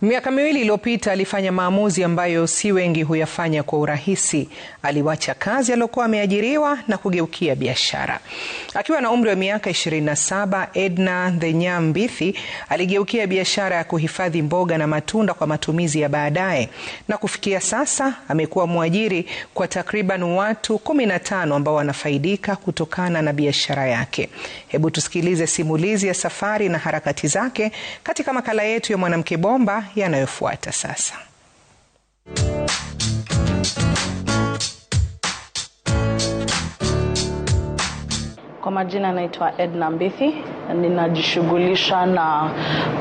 Miaka miwili iliyopita alifanya maamuzi ambayo si wengi huyafanya kwa urahisi. Aliwacha kazi aliyokuwa ameajiriwa na kugeukia biashara. Akiwa na umri wa miaka 27, Edna Ndenya Mbithi aligeukia biashara ya kuhifadhi mboga na matunda kwa matumizi ya baadaye, na kufikia sasa amekuwa mwajiri kwa takriban watu 15 ambao wanafaidika kutokana na biashara yake. Hebu tusikilize simulizi ya safari na harakati zake katika makala yetu ya Mwanamke Bomba yanayofuata sasa. Kwa majina naitwa Edna Mbithi. Ninajishughulisha na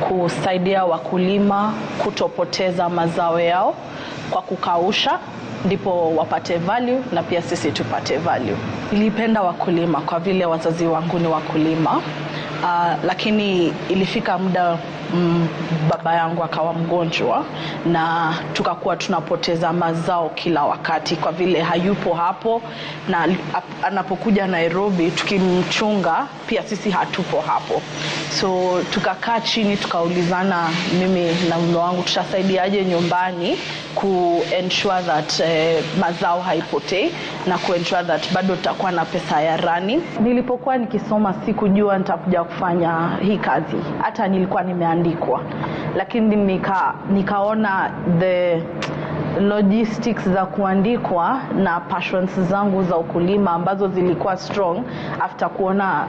kusaidia wakulima kutopoteza mazao yao kwa kukausha, ndipo wapate value na pia sisi tupate value. Nilipenda wakulima kwa vile wazazi wangu ni wakulima. Lakini ilifika muda baba yangu akawa mgonjwa na tukakuwa tunapoteza mazao kila wakati kwa vile hayupo hapo, na anapokuja Nairobi tukimchunga pia sisi hatupo hapo. So tukakaa chini tukaulizana, mimi na mume wangu, tutasaidiaje nyumbani ensure that mazao haipotei na ensure that bado tutakuwa na pesa ya rani. Nilipokuwa nikisoma sikujua nitakuja kufanya hii kazi, hata nilikuwa nimeandikwa, lakini nikaona the logistics za kuandikwa na passions zangu za ukulima ambazo zilikuwa strong after kuona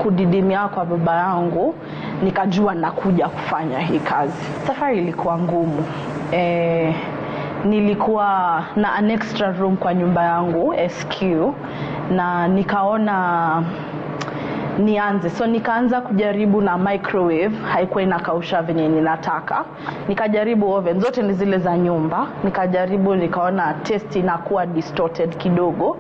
kudidimia kwa baba yangu, nikajua nakuja kufanya hii kazi. Safari ilikuwa ngumu. Nilikuwa na an extra room kwa nyumba yangu SQ, na nikaona nianze. So nikaanza kujaribu na microwave, haikuwa inakausha venye ninataka. Nikajaribu oven, zote ni zile za nyumba. Nikajaribu, nikaona taste inakuwa distorted kidogo,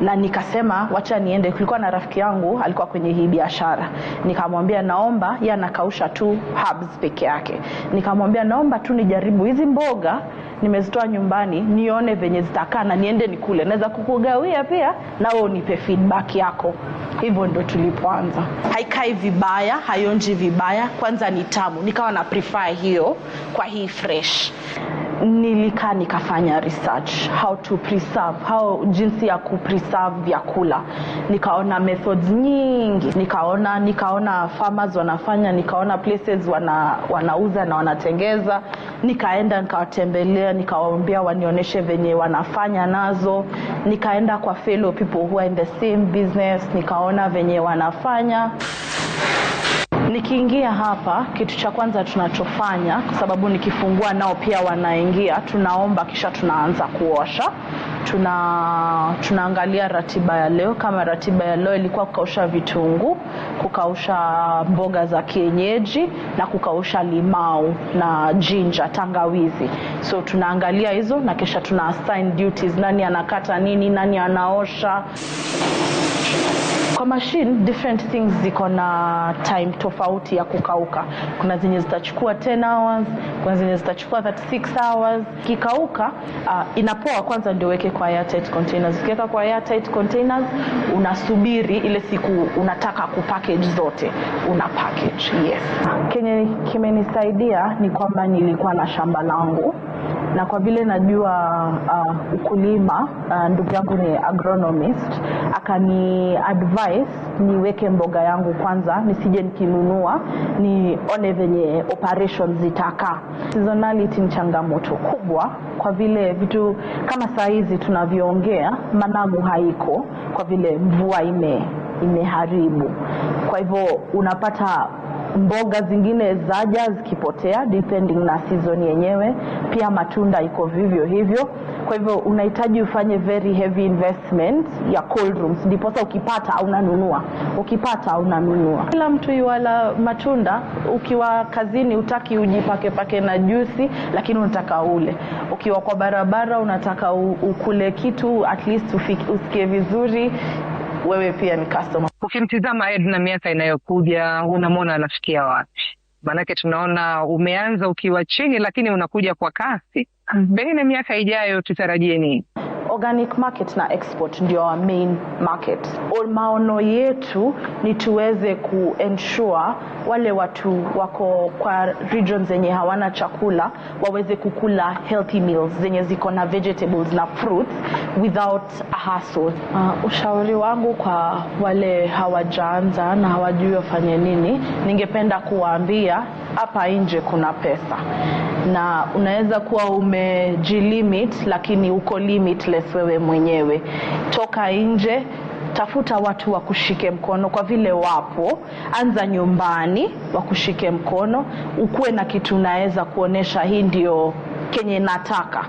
na nikasema wacha niende. Kulikuwa na rafiki yangu alikuwa kwenye hii biashara, nikamwambia naomba, yeye anakausha tu herbs peke yake. Nikamwambia naomba tu nijaribu hizi mboga nimezitoa nyumbani, nione venye zitakaa na niende nikule, naweza kukugawia pia na wewe unipe feedback yako. Hivyo ndo tulipoanza. Haikai vibaya, haionji vibaya, kwanza ni tamu. Nikawa na prefer hiyo kwa hii fresh. Nilikaa nikafanya research how to preserve, jinsi ya kupreserve vyakula. Nikaona methods nyingi, nikaona farmers wanafanya, nikaona places wanauza na wanatengeza. Nikaenda nikawatembelea, nikawaambia wanionyeshe venye wanafanya nazo. Nikaenda kwa fellow people who are in the same business, nikaona venye wanafanya. Nikiingia hapa, kitu cha kwanza tunachofanya, kwa sababu nikifungua nao pia wanaingia, tunaomba kisha tunaanza kuosha. Tunaangalia ratiba ya leo. Kama ratiba ya leo ilikuwa kukausha vitunguu, kukausha mboga za kienyeji na kukausha limau na ginger, tangawizi. So tunaangalia hizo na kisha tuna assign duties, nani anakata nini, nani anaosha. Kwa machine, different things ziko na time tofauti ya kukauka. Kuna zenye zitachukua 10 hours, kuna zenye zitachukua 36 hours. Kikauka, inapoa kwanza ndio weke kwa airtight containers. Ukiweka kwa airtight containers, unasubiri ile siku unataka kupackage zote, una package. Yes. Kenye kimenisaidia ni kwamba nilikuwa na shamba langu, na kwa vile najua ukulima, ndugu yangu ni agronomist, akani advise niweke mboga yangu kwanza, nisije nikinunua, nione venye operations zitakaa. Seasonality ni changamoto kubwa kwa vile vitu kama saa hizi tunavyoongea, managu haiko kwa vile mvua imeharibu. Kwa hivyo unapata mboga zingine zaja zikipotea depending na season yenyewe. Pia matunda iko vivyo hivyo. Kwa hivyo unahitaji ufanye very heavy investment ya cold rooms, ndipo sasa ukipata au unanunua, ukipata au unanunua. Kila mtu yuala matunda. Ukiwa kazini utaki ujipake na juice, lakini unataka ule. Ukiwa kwa barabara unataka ukule kitu at least usikie vizuri, wewe pia ni customer. Ukimtizama Edna miaka inayokuja, unamwona anafikia wapi? Manake tunaona umeanza ukiwa chini lakini unakuja kwa kasi. Pengine miaka ijayo tutarajie nini? organic market na export ndio our main market. Maono yetu ni tuweze kuensure wale watu wako kwa regions zenye hawana chakula waweze kukula healthy meals zenye ziko na vegetables na fruits without a hassle. Ushauri wangu kwa wale hawajaanza na hawajui wafanye nini, ningependa kuwaambia hapa nje kuna pesa. Na unaweza kuwa umejilimit lakini uko limitless wewe mwenyewe. Toka nje, tafuta watu wakushike mkono kwa vile wapo. Anza nyumbani wakushike mkono, ukuwe na kitu unaweza kuonesha hii ndio kenye nataka.